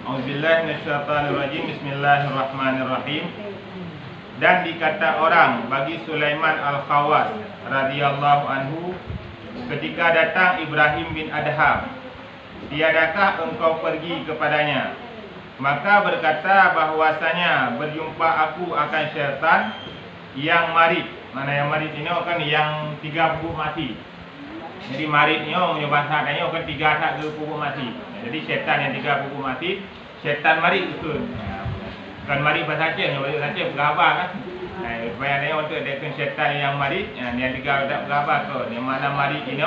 Auzubillahi minasyaitonirrajim. Bismillahirrahmanirrahim. Dan dikata orang bagi Sulaiman Al-Khawas radhiyallahu anhu ketika datang Ibrahim bin Adham, tiadakah engkau pergi kepadanya? Maka berkata bahwasanya berjumpa aku akan syaitan yang marid. Mana yang marid ini kan yang 3 pupuk mati. Jadi maridnya menyebabkan katanya kan 3 tak ke pupuk mati. Jadi syaitan yang 3 pupuk mati, syaitan marid betul. Kan marid bahasa Aceh, bahasa Aceh bergabar kan. Supaya dia untuk dekat syaitan yang marid, yang 3 tak bergabar tu. Yang mana marid ini,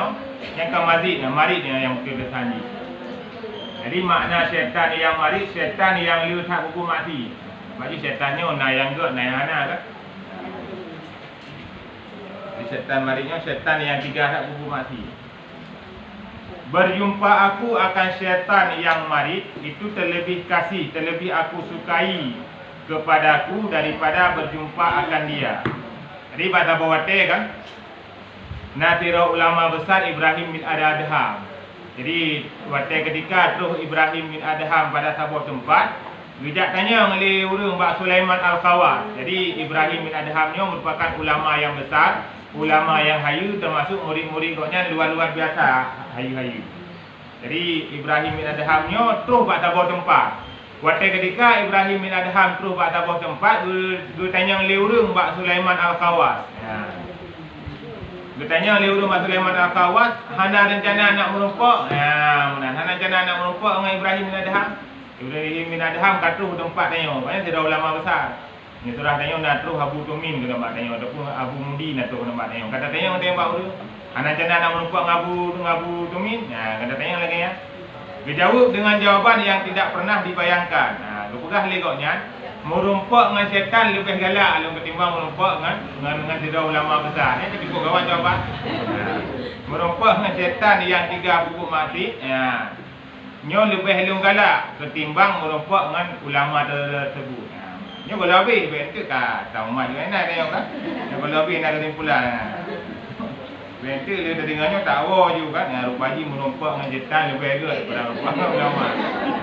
yang kan mazid, marid yang betul bersanji. Jadi makna syaitan yang marid, syaitan yang liu tak pupuk mati. Bagi syaitannya nak yang gak, nak yang ana kan. Syaitan maridnya syaitan yang 3 tak pupuk mati. Berjumpa aku akan syaitan yang marid itu terlebih kasih, terlebih aku sukai kepadaku daripada berjumpa akan dia. Jadi bahasa bawate kan, natira ulama besar Ibrahim bin Adham. Jadi wate ketika terus Ibrahim bin Adham pada sebuah tempat, bijak tanya oleh urang Mbak Sulaiman Al-Khawas. Jadi Ibrahim bin Adhamnya merupakan ulama yang besar, ulama yang hayu, termasuk murid-murid koknya luar-luar biasa hayu-hayu. Jadi Ibrahim bin Adhamnya terus buat sebuah tempat. Waktu ketika Ibrahim bin Adham terus buat sebuah tempat, dia tanya oleh urang Mbak Sulaiman Al-Khawas. Dia tanya oleh urang Mbak Sulaiman Al-Khawas, hana rencana nak merompak? Hana rencana nak merompak dengan Ibrahim bin Adham? Ibrahim bin Adham kat terus tempat tanya. Maknanya tidak ulama besar. Ni surah tanya nak terus Abu Tumin ke tempat tanya ataupun Abu Mudi nak terus tempat tanya. Kata tanya Mbak urang, hana rencana nak merompak dengan Abu Tumin? Kata tanya lagi ya. Dia jawab dengan jawapan yang tidak pernah dibayangkan. Dia pegah legoknya, merompak dengan syaitan lebih galak kalau ketimbang merompak dengan tidak ulama besar. Ini cukup kawan jawapan. Merompak dengan syaitan yang 3 pupuk mati, nyo lebih galak ketimbang merompak dengan ulama tersebut. Nyo kalau habis bentuk ka tahu mak juga nak tengok kan. Nyo kalau habis nak kesimpulan. Bentuk dia dengarnya tahu juga kan. Rupanya merompak dengan syaitan lebih galak daripada merompak dengan ulama.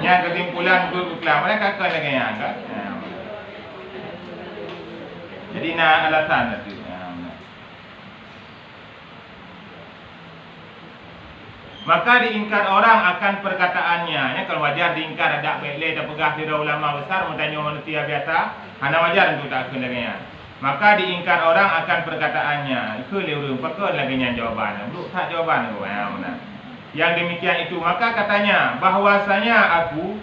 Yang kesimpulan berkelam mana kakak lagi yang kan. Jadi nak alasan tu. Maka diingkar orang akan perkataannya. Kalau wajar diingkar ada baiklah dan pegah tidak ulama besar bertanya manusia biasa, hana wajar untuk tak kendalinya. Maka diingkar orang akan perkataannya. Itu lewat pakon lagi yang jawaban. Belum tak jawaban tu. Yang demikian itu maka katanya bahwasanya aku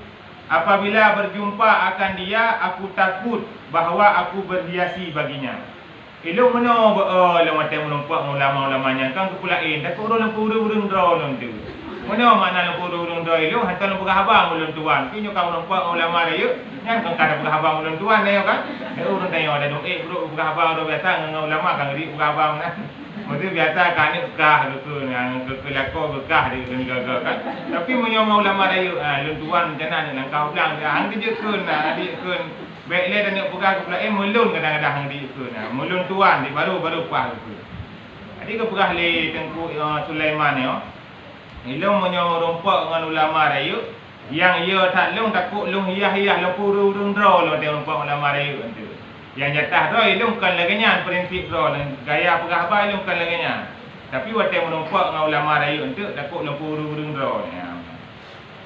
apabila berjumpa akan dia aku takut bahawa aku berhiasi baginya. Ilmu mana macam melompat ulama-ulamanya kan kepulain tak urang urang draw tu. Mana makna urang draw ilmu hantar lembu habang ulun tuan. Pinyo kau melompat ulama dia yang kan kada habang ulun tuan dia kan. Urang tanya ada dong bro habang do biasa dengan ulama kan di habang kan. Mesti biasa kan ni bekah tu yang kelakor bekah dia gagal kan. Tapi menyoma ulama dia ulun tuan jangan nak kau bilang hang kerja kun adik kun. Baiklah dan nak pegang pula melun kadang-kadang di itu melun tuan di baru pas itu. Jadi ke pegah le Tengku Sulaiman ni ilmu menyorompak dengan ulama dia yang ia tak long takut long hiyah lepuru draw lo dia rompak ulama dia tu. Yang jatah draw ilmu kan laganya prinsip draw dan gaya pegah apa ilmu kan laganya. Tapi waktu merompak dengan ulama dia tu takut lepuru draw ni.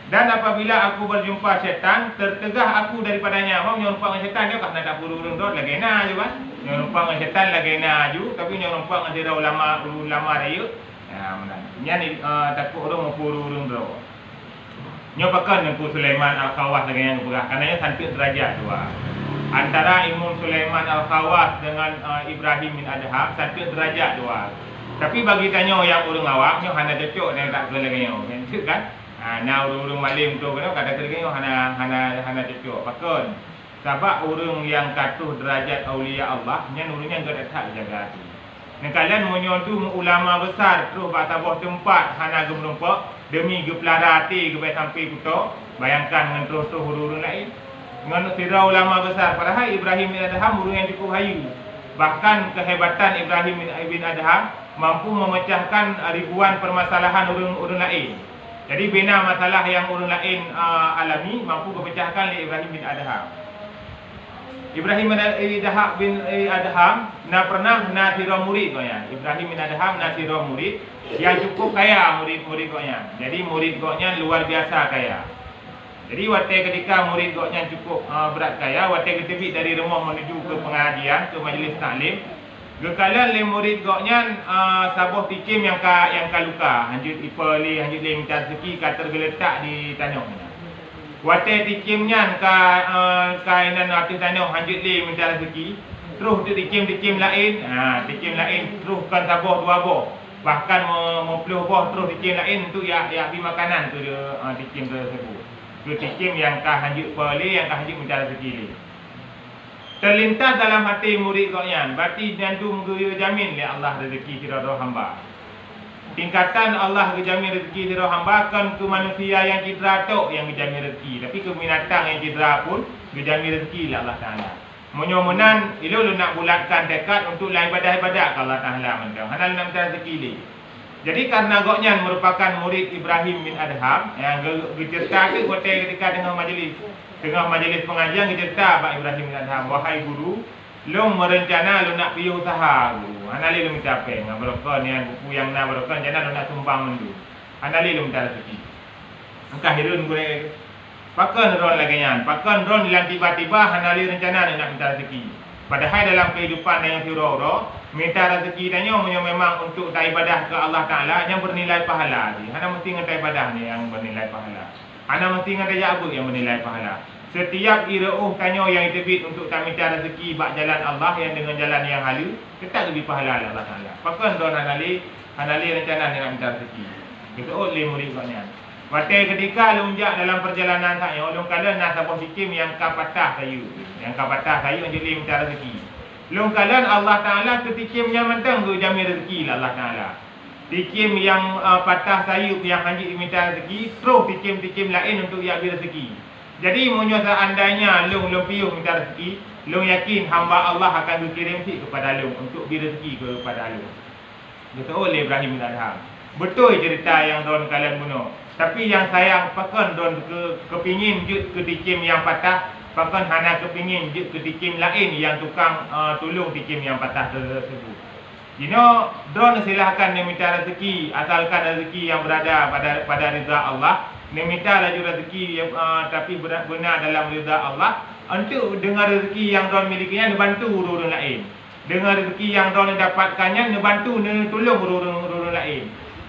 Dan apabila aku berjumpa syaitan, tertegah aku daripadanya. Mau nyerumpak dengan syaitan dia tak nak burung dot lagi na juga. Nyerumpak dengan syaitan lagi na ju, tapi nyerumpak dengan dia ulama dia. Ni takut orang burung dot. Nyopakan dengan Sulaiman Al-Khawas lagi yang berah. Karena santik derajat dua. Antara Imam Sulaiman Al-Khawas dengan Ibrahim bin Adham santik derajat dua. Tapi bagi tanya yang orang awam, nyo hana cocok dengan tak boleh lagi nyo. Kan? Nah urung malim tu kan kadang-kadang hana cocok. Pakon. Sebab urung yang katuh derajat aulia Allah, nya urungnya enggak tak jaga hati. Nek kalian menyontu ulama besar terus pada sebuah tempat hana gemrompak demi gepelara hati gebai sampai kuto, bayangkan dengan terus urung lain. Dengan tira ulama besar padahal Ibrahim bin Adham urung yang cukup hayu. Bahkan kehebatan Ibrahim bin Adham mampu memecahkan ribuan permasalahan urung lain. Jadi bina masalah yang orang lain alami mampu kepecahkan oleh Ibrahim bin Adham. Ibrahim bin Adham pernah nasira murid gonya. Ibrahim bin Adham nasira murid yang cukup kaya murid-murid gonya. Jadi murid gonya luar biasa kaya. Jadi waktu ketika murid gonya cukup berat kaya, waktu ketebik dari rumah menuju ke pengajian, ke majlis taklim, gekalan le murid goknya sabuh tikim yang luka, hanjut ipali, hanjut le minta rezeki ka tergeletak di tanah. Wate tikimnya kainan atas tanah hanjut le minta rezeki, terus tu tikim lain, tikim lain terus kan sabuh dua buah. Bahkan mempuluh buah terus tikim lain untuk ya bagi makanan tu dia tikim tersebut. Tu tikim yang hanjut pali, yang hanjut minta rezeki le. Terlintas dalam hati murid goyan, berarti jantung ge jamin oleh Allah rezeki kira roh hamba. Tingkatan Allah gejamin rezeki kira hamba kan ke manusia yang cedera tok yang gejamin rezeki, tapi ke binatang yang cedera pun gejamin rezeki oleh Allah Taala. Menyomenan ilu nak bulatkan tekad untuk lain ibadah-ibadah ke Allah Taala mentang. Hanal nak minta rezeki ni. Jadi karena goknya merupakan murid Ibrahim bin Adham yang gecerita ke hotel ketika dengan majlis pengajian kita Pak Ibrahim bin Adham, wahai guru, lu merencana lu nak pergi usaha guru. Anali lu minta apa? Ngabarokon yang buku yang nak barokon jangan lu nak sumbang mendu. Anali lu minta rezeki. Engkau hirun gue. Pakan ron lagi nyan. Pakan ron yang tiba-tiba anali rencana nak minta rezeki. Padahal dalam kehidupan yang tiru-ro, minta rezeki tanya memang untuk tak ibadah ke Allah Taala yang bernilai pahala. Hana mesti ngantai ibadah ni yang bernilai pahala. Hana mesti ngantai jabut yang bernilai pahala. Setiap irauh tanya yang terbit untuk tak minta rezeki bak jalan Allah yang dengan jalan yang halu, tetap lebih pahala Allah Taala. Pakan don anali rencana nak minta rezeki. Kita oleh murid katnya. Waktu ketika lunjak dalam perjalanan saya, ulun kala nak sabuh sikim yang kapatah kayu. Yang kapatah kayu yang jadi minta rezeki. Ulun kala Allah Taala ketikimnya mentang tu jamin rezeki lah Allah Taala. Tikim yang patah sayup yang hanjit minta rezeki, terus tikim-tikim lain untuk ya rezeki. Jadi munyo seandainya long piuh minta rezeki, long yakin hamba Allah akan berkirim si kepada long untuk beri rezeki kepada long. Betul oleh Ibrahim bin Adham. Betul cerita yang don kalian bunuh. Tapi yang sayang pakan don kepingin jut ke tikim yang patah, pakan hana kepingin jut ke tikim lain yang tukang tolong tikim yang patah tersebut. Drone silahkan dia minta rezeki, asalkan rezeki yang berada pada rida Allah. Dia minta laju rezeki yang tapi benar dalam rida Allah. Untuk dengan rezeki yang drone milikinya, dia bantu orang lain. Dengan rezeki yang drone dapatkannya, dia bantu, dia tolong orang lain.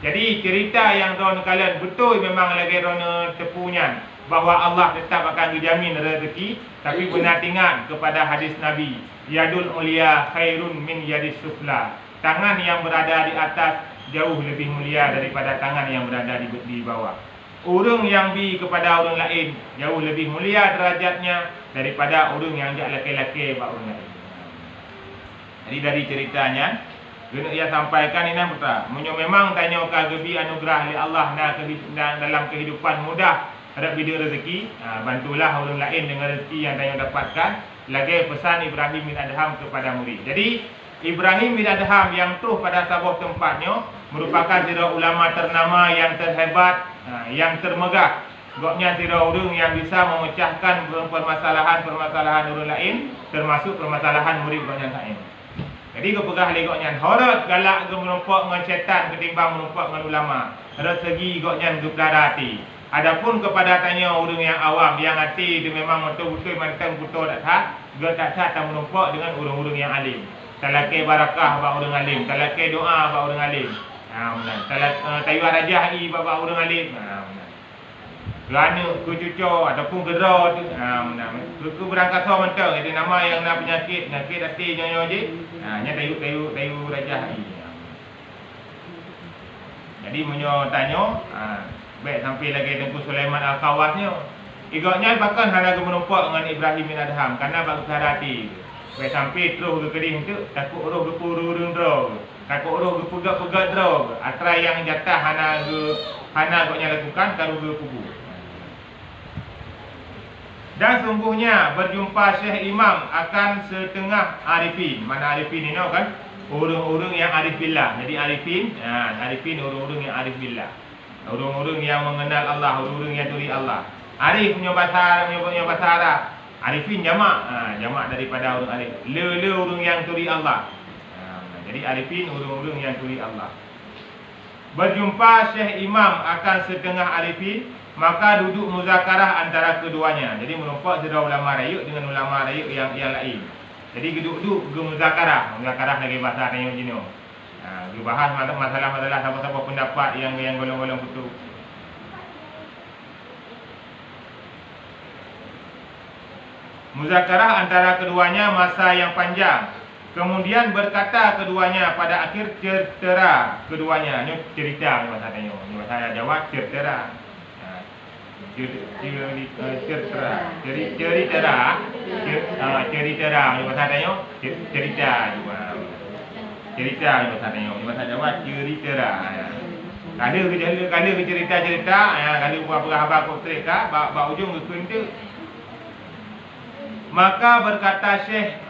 Jadi cerita yang drone kalian betul memang lagi drone tepunya bahawa Allah tetap akan dijamin rezeki, tapi benar ingat kepada hadis Nabi, yadul ulia khairun min yadis sufla. Tangan yang berada di atas jauh lebih mulia daripada tangan yang berada di bawah. Orang yang bi kepada orang lain jauh lebih mulia derajatnya daripada orang yang jak laki-laki bak orang lain. Jadi dari ceritanya ia sampaikan ini betul. Memang tanya kagebi anugerah oleh Allah dalam kehidupan mudah ada bidang rezeki, bantulah orang lain dengan rezeki yang tanya dapatkan. Lagi pesan Ibrahim bin Adham kepada murid. Jadi Ibrahim bin Adham yang tuh pada sebuah tempatnya merupakan tira ulama ternama yang terhebat, yang termegah. Goknya tira orang yang bisa memecahkan permasalahan orang lain, termasuk permasalahan murid goknya lain. Jadi kepegah lagi goknya horot galak ke menumpak dengan syaitan ketimbang menumpak dengan ulama. Horot segi goknya geplara hati. Adapun kepada tanya orang yang awam yang hati dia memang betul-betul mantang betul tak sah, gak tak sah tak menumpak dengan orang-orang yang alim. Talake barakah bak orang alim, talake doa bak orang alim. Tayuan rajah i bak orang alim. Kerana kecucuk ataupun gerah tu, ke berangkat so mentang itu nama yang nak penyakit hati nyonya je. Nya tayu rajah i. Jadi menyo tanya, baik sampai lagi Tengku Sulaiman Al-Khawasnya. Igaknya bahkan hana menumpak dengan Ibrahim bin Adham kerana bak hati. Baik sampai terus ke kedih tu takut roh gepururung roh. Takut roh gepegat-pegat roh. Atrai yang jatah hana goknya lakukan kalau ke kubur. Dan sungguhnya berjumpa Syekh Imam akan setengah arifin. Mana arifin ni kan? Orang-orang yang arif billah. Jadi arifin orang-orang yang arif billah. Orang-orang yang mengenal Allah, orang-orang yang tuli Allah. Arif punya bahasa Arab. Arifin jamak, jamak daripada orang arif. Le orang yang tuli Allah. Jadi arifin orang-orang yang tuli Allah. Berjumpa Syekh Imam akan setengah arifin, maka duduk muzakarah antara keduanya. Jadi melompat antara ulama rayuk dengan ulama rayuk yang lain. Jadi duduk ke muzakarah lagi bahasa tanya jino. Dia bahas masalah-masalah sama-sama pendapat yang golong-golong betul. Muzakarah antara keduanya masa yang panjang. Kemudian berkata keduanya pada akhir cerita keduanya. Ini cerita ni bahasa tanya. Ni bahasa Jawa cerita. Cerita ni bahasa tanya. Cerita juga. Cerita ni bahasa tanya. Ni bahasa Jawa cerita. Kalau cerita-cerita, kalau buat khabar konkret ka, bak ujung ke kuntu. Maka berkata Syekh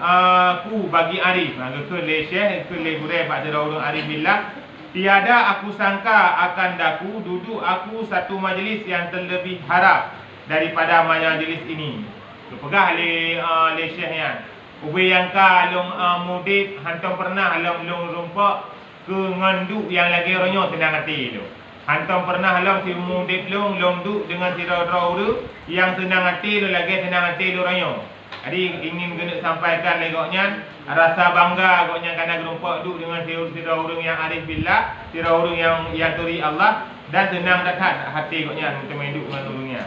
ku bagi Arif, ke le Syekh, ke le gure pada orang Arif billah, tiada aku sangka akan daku duduk aku satu majlis yang terlebih harap daripada majlis ini. Kepegah le Syekh yang ubi yang ka long mudib hantam pernah long rumpak ke nganduk yang lagi ronyo senang hati tu. Hantam pernah long si mudib long duk dengan sirau-rau tu yang senang hati tu lagi senang hati tu ronyo. Jadi ingin kena sampaikan legoknya rasa bangga goknya kerana gerumpak duduk dengan sirau-urung yang arif billah, sirau-urung yang turi Allah dan senang dekat hati goknya untuk main duduk dengan urungnya.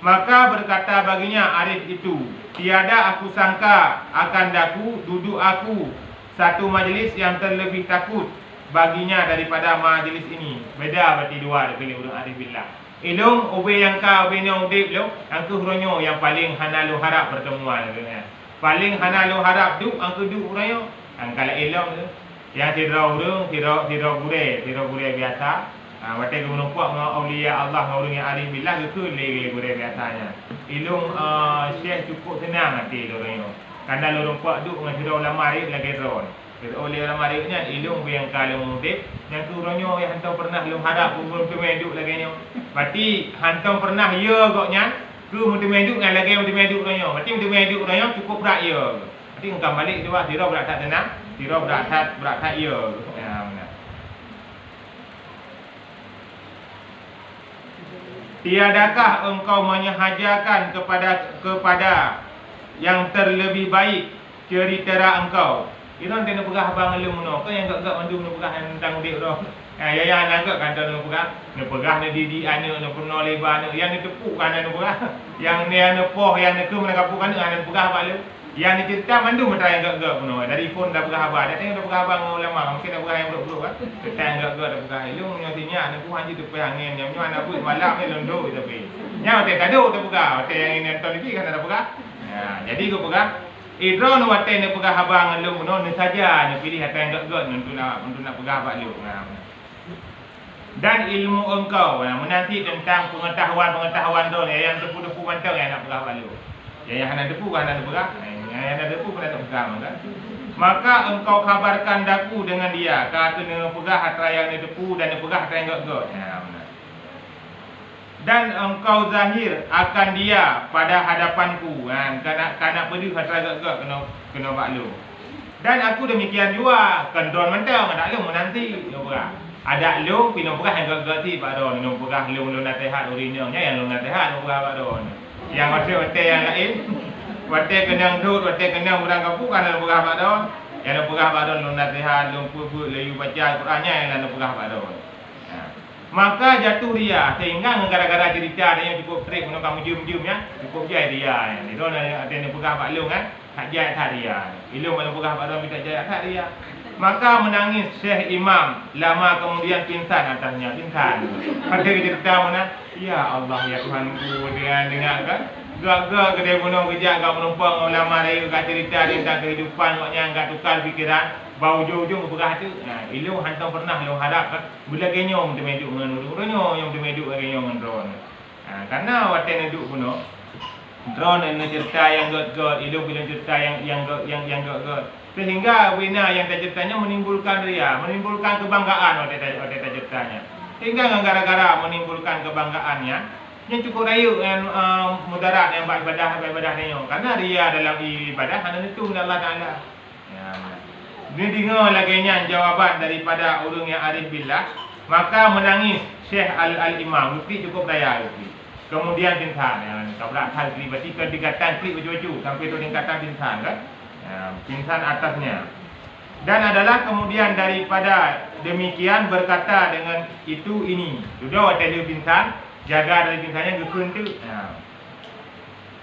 Maka berkata baginya Arif itu, tiada aku sangka akan daku duduk aku satu majlis yang terlebih takut baginya daripada majlis ini. Beda berarti dua dari urung arif billah. Ilung obe yang ka obe nyong dip lo angku hronyo yang paling hanalu harap pertemuan dengan. Paling hanalu harap duk angku duk hronyo. Angkala ilung tu yang tirau urung tirau gure biasa. Wate menumpak dengan aulia Allah orang yang arif billah ke le gure biasanya. Ilung Syekh cukup senang hati hronyo. Karena lo rumpak duk dengan tirau ulama arif lagi ron. Oleh ulama arifnya ilung yang kalau dip yang tu hronyo yang hantar pernah belum harap pun duk lagi nyo. Berarti hantam pernah ya goknya ke mudimeduk dengan lagi mudimeduk ronyo. Berarti mudimeduk ronyo cukup berat ya. Berarti engkau balik dua tiro berat tak tenang, tiro berat tak ya. Benar. Tiadakah engkau menyahajakan kepada yang terlebih baik cerita engkau? Iron tena pegah abang lu mono. Kau yang gak mandu nu pegah tentang dik roh. Ya agak kata nu pegah ni didi anu nu puno lebar nu yang ni tepuk kan nu pegah. Yang ni anu poh yang ni ke mana kapuk kan anu pegah abang lu. Yang ni cerita mandu mata yang gak puno. Dari phone dah pegah abang. Dah tengok dah pegah abang ulama. Mungkin dah pegah yang buruk kan. Cerita yang gak dah pegah. Lu nyotinya anu ku hanji tu angin yang nyo anak buat malam ni londo tapi. Nya te kado tu pegah. Te yang ini nonton TV kan dah pegah. Jadi ku pegah Idron wate ne pegah abang lu no ni saja ne pilih apa yang gak untuk nak pegah abang lu. Dan ilmu engkau menanti tentang pengetahuan tu yang depu-depu mantau yang nak pegah abang lu. Yang hendak depu kan nak pegah. Yang hendak depu kan nak pegah kan. Maka engkau kabarkan daku dengan dia kata ne pegah hatra yang ni depu dan ne pegah hatra yang gak. Dan engkau zahir akan dia pada hadapanku kerana berdua hatra gak kena baklu. Dan aku demikian juga kendon mentang ada lu menanti ada lu pino pegah yang gak ti pak don lu pegah lu nasihat urinnya yang lu nasihat lu pegah pak don yang wate yang lain wate kenang dut wate kenang urang kampung kan lu pegah pak don yang lu pegah pak don lu nasihat lu layu baca Qurannya yang lu pegah pak don. Maka jatuh dia sehingga gara-gara cerita dia yang cukup trik untuk kamu jum-jum ya cukup jaya dia ni don ada yang pegah pak long kan hak jaya tak dia ilmu mana pegah pak don minta jaya tak dia maka menangis Syekh Imam lama kemudian pingsan atasnya pingsan pada cerita mana ya Allah ya Tuhanku dengan dengar kan gak kedai gunung kejak gak menumpang ulama lain kat cerita tentang kehidupan maknya enggak tukar fikiran bau ujung-ujung pegah tu. Ilmu hantam pernah lu harap kan bila genyong tu meduk dengan urunyo yang tu meduk genyong dengan drone. Karena wate neduk puno drone ini cerita yang god ilmu bila cerita yang god sehingga wina yang ceritanya menimbulkan ria, menimbulkan kebanggaan wate ceritanya. Tinggal gara-gara menimbulkan kebanggaannya, yang cukup raya yang mudarat yang ibadah dia. Karena ria dalam ibadah hanya itu Allah Taala. Ya. Dia dengar lagi jawaban daripada orang yang arif billah, maka menangis Syekh Al-Imam Mufti cukup raya itu. Kemudian pingsan, ya, kabrak hal kli berarti kedekatan kli baju-baju sampai tu tingkatan pingsan kan? Ya, pingsan atasnya. Dan adalah kemudian daripada demikian berkata dengan itu ini. Sudah waktu dia pingsan, jaga dari pingsannya gekun tu. Ya.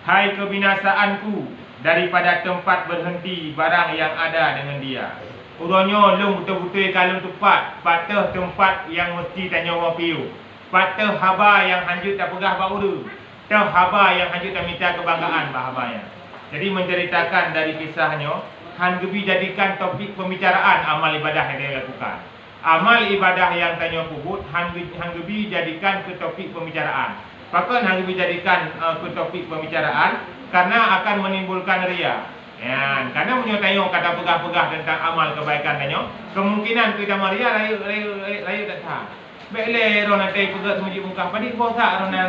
Hai kebinasaanku daripada tempat berhenti barang yang ada dengan dia. Urangnya long betul-betul kalau tepat, patah tempat yang mesti tanya orang piu. Patah haba yang hanjut tak pegah bak uru. Tah haba yang hanjut tak minta kebanggaan bah habanya. Jadi menceritakan dari kisahnya, han gebi jadikan topik pembicaraan amal ibadah yang dia lakukan. Amal ibadah yang tanya kubut han gebi jadikan ke topik pembicaraan. Bahkan han gebi jadikan ke topik pembicaraan karena akan menimbulkan ria. Ya, karena punya tanya kata pegah-pegah tentang amal kebaikan tanya, kemungkinan kita maria rayu tak sah. Bele rona tei pegat semiji muka padi bosa rona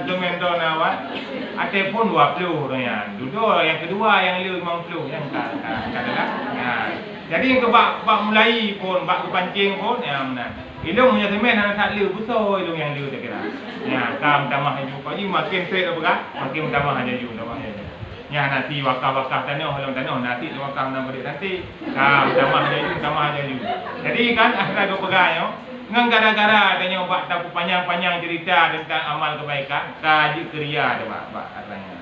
domen dona wa ate pun 20 ronya. Dudo yang kedua yang liu 50 yang katalah. Ya. Jadi yang ke bak mulai pun bak kepancing pun ya mana. Ilung punya semen anak tak liu besar ilung yang liu tak kira. Ya, kam tambah haju pagi makin straight apa makin tambah haju tambah haju. Ya nanti wakaf-wakaf tanah halang tanah nanti wakaf nama dia nanti. Kam tambah haju. Jadi kan ada dua pegawai ngan gara-gara adanya buat tapu panjang-panjang cerita tentang amal kebaikan, kaji keria ada bak arahnya.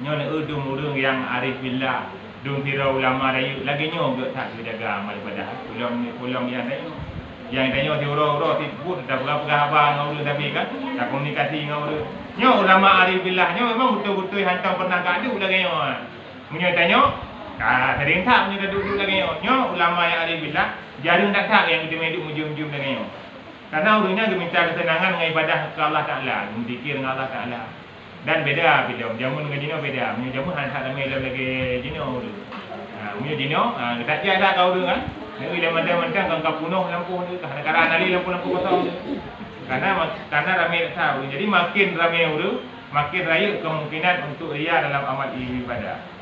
Nyon udung yang arif billah, dung tira ulama rayu lagi nyo gak tak jaga amal ibadah. Pulang yang lain. Yang tanya tiura-ura tibut tak berapa abang ngau tapi kan, tak komunikasi ngau. Nyo ulama arif billah nyo memang betul-betul hantam pernah gaduh lagi nyo. Munyo tanya, sering tak munyo duduk lagi nyo. Nyo ulama yang arif billah jarang tak yang kita meduk mujum-mujum dengan dia. Karena orangnya dia minta kesenangan dengan ibadah ke Allah Ta'ala, berzikir dengan Allah Ta'ala. Dan beda bila jamun dengan jino beda. Punya jamun hanya tak ramai lagi jino tu. Punya jino, tak tiada kau tu kan. Ni dia mentang-mentang kau penuh lampu tu, kadang-kadang anali lampu-lampu kosong tu. Karena ramai tak tahu. Jadi makin ramai tu, makin raya kemungkinan untuk ria dalam amal ibadah.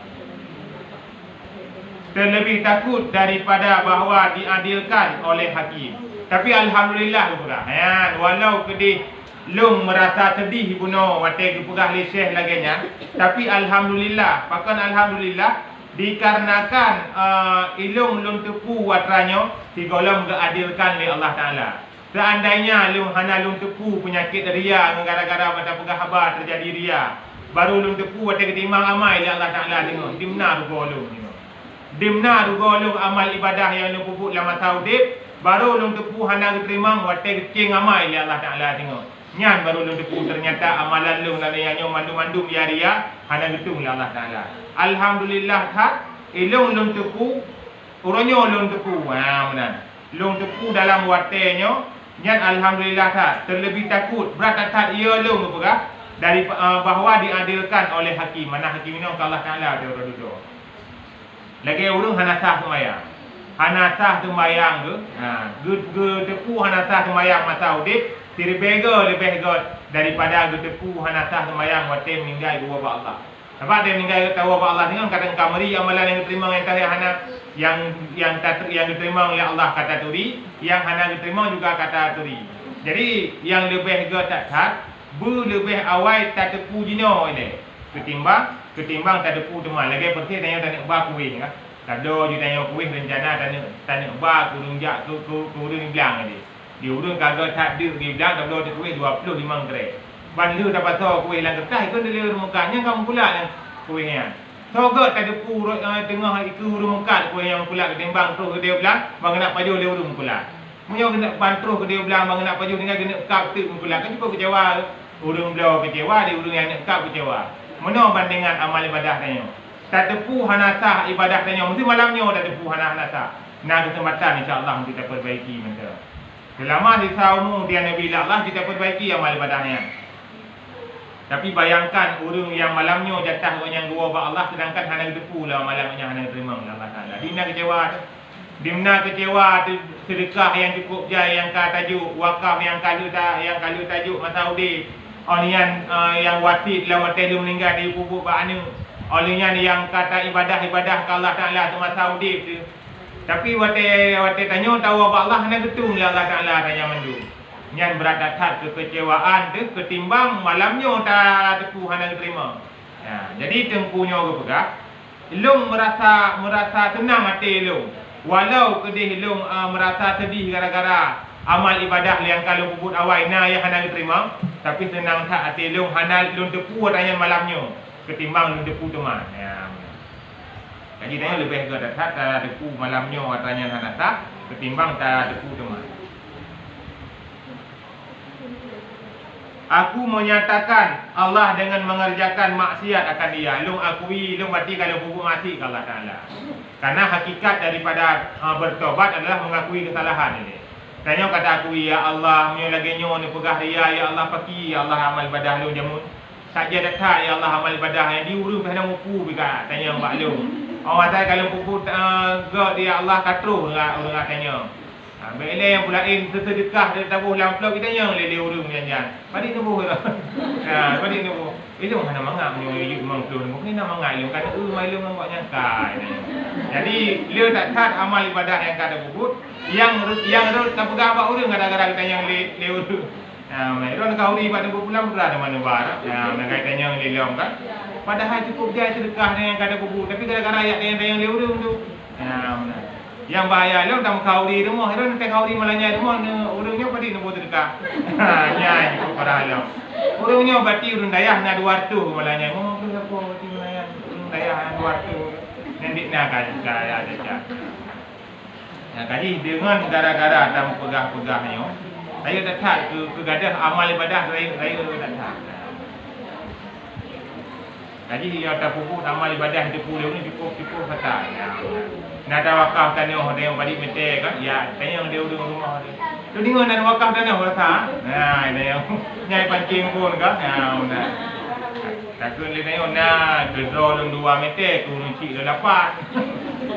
Terlebih takut daripada bahawa diadilkan oleh hakim. Tapi alhamdulillah pula. Ya, walau kedih lung merasa sedih buno watai kepegah li syekh laganya, tapi alhamdulillah, bahkan alhamdulillah dikarenakan ilung lung tepu watranyo digolong keadilkan oleh Allah Taala. Seandainya lung hana lung tepu penyakit ria gara-gara mata pegah habar terjadi ria, baru lung tepu watai ketimang amai oleh Allah Taala tengok dimna golong ni. Dimna golong amal ibadah yang lu pupuk lama saudip baru lu tepu hana diterima watai kecing amal ya Allah Taala tengok nyan baru lu tepu ternyata amalan lu nananya mandum-mandum ya ria hana gitu oleh Allah Taala. Alhamdulillah tak ilung lu tepu uronyo lu tepu benar lu tepu dalam watainya nyan alhamdulillah tak terlebih takut berat tak ia lu berperah dari bahawa diadilkan oleh hakim. Mana hakim ini Allah Taala dia duduk. Lagi urung hanasah semayang. Hanasah semayang ke, tepu hanasah semayang masa udip, lebih daripada tepu hanasah semayang waktu meninggal gua ba Allah. Sebab dia meninggal tahu ba Allah dengan kata kamari amalan yang diterima yang tadi hana yang diterima oleh Allah kata turi, yang hana diterima juga kata turi. Jadi yang lebih tak lebih awal tak tepu jino ini. Ketimbang tak ada pu teman lagi pergi tanya tak nak ba kuih kan. Tak ada je tanya kuih rencana tak nak ba kurung jak ke urang bilang tadi. Di urang kagak tak ada dia bilang tak ada kuih 25 tray. Ban lu dapat tahu kuih lang kertas ke dia rumukanya kamu pula yang kuihnya. Sogot tak ada pu tengah itu rumukkan kuih yang pula ketimbang terus ke dia bilang bang nak paju dia urang pula. Munyo kena bantruh ke dia bilang bang nak paju dengan kena kap tu pula kan cukup kecewa. Urang belau kecewa dia urang yang nak kap kecewa. Mana bandingan amal ibadah tanya. Tak tepu hanasah ibadah tanya. Mesti malamnya tak tepu hanasah. Nah kesempatan insya-Allah kita perbaiki benda. Selama di saumu dia Nabi Allah kita perbaiki amal ibadahnya. Tapi bayangkan orang yang malamnya jatah yang dua ba Allah sedangkan hana tepu lah malamnya hana terima Allah Taala. Dina kecewa tu. Di mana kecewa sedekah yang cukup jai yang ka tajuk, wakaf yang kalu tajuk Masaudi. Olian yang wasit lawan telu meninggal di kubur bakna. Olian yang kata ibadah-ibadah ke Allah Taala tu Masaudi tu. Tapi wate tanya tahu apa Allah nak ketung lah Allah Taala tanya mandu. Nyan beradat kekecewaan tu ketimbang malamnya tak tepu hana terima. Ya, jadi tengkunya ke pegah. Ilung merasa tenang hati ilung. Walau kedih ilung merasa sedih gara-gara amal ibadah yang kalau puput awal na yang hana terima, tapi senang tak hati ilung hana ilung tepu tanya malamnya ketimbang ilung tepu teman. Ya. Jadi tanya lebih ke datat tak tepu malamnya katanya hana tak ketimbang tak tepu teman. Aku menyatakan Allah dengan mengerjakan maksiat akan dia. Lung akui, lung berarti kalau pupuk mati ke Allah Ta'ala. Karena hakikat daripada bertobat adalah mengakui kesalahan ini. Tanya kata akui, ya Allah, punya lagi nyo ni pegah dia, ya Allah paki, ya Allah amal ibadah lu jamun. Saja dekat, ya Allah amal ibadah yang diurus pada muku bika. Tanya mbak lu. Orang kata kalau pupuk gak dia Allah katru orang tanya. Bila yang pulain sedekah dia tabuh lampau kita yang lele urung jangan. Padi nubuh tu. Padi nubuh. Itu mana mangap ni memang tu. Mungkin nama ngai kan mai lu ngok nyangka. Jadi dia tak tat amal ibadah yang kada bubut yang tak pegang abak urung gara-gara kita yang le urung. Mereka kau ni pada bulan berada mana barat. Mereka tanya yang le leong kan. Padahal cukup dia sedekah yang kada bubut tapi gara-gara ayat yang le urung tu. Yang bahaya lu tak kau di rumah, orang tak kau di malanya rumah, orangnya padi nak buat sedekah. Nyai itu pada lu. Orangnya berarti orang dayah nak 200 malanya. Oh, tu apa berarti malanya orang dayah 200. Nanti nak kaya saja. Jadi dengan gara-gara tak pegah-pegahnya, saya datang ke gadah amal ibadah saya datang. Jadi yang tak pupuk amal ibadah itu puluh ni cukup fatal. Nak ada wakaf tanah ada yang balik meter kan? Ya, tanya dia urung rumah dia. Tu dengar nak wakaf tanah rasa. Ada yang nyai pancing pun kan? Nah. Takut dia tanya nak draw dalam 2 meter tu cik dah dapat.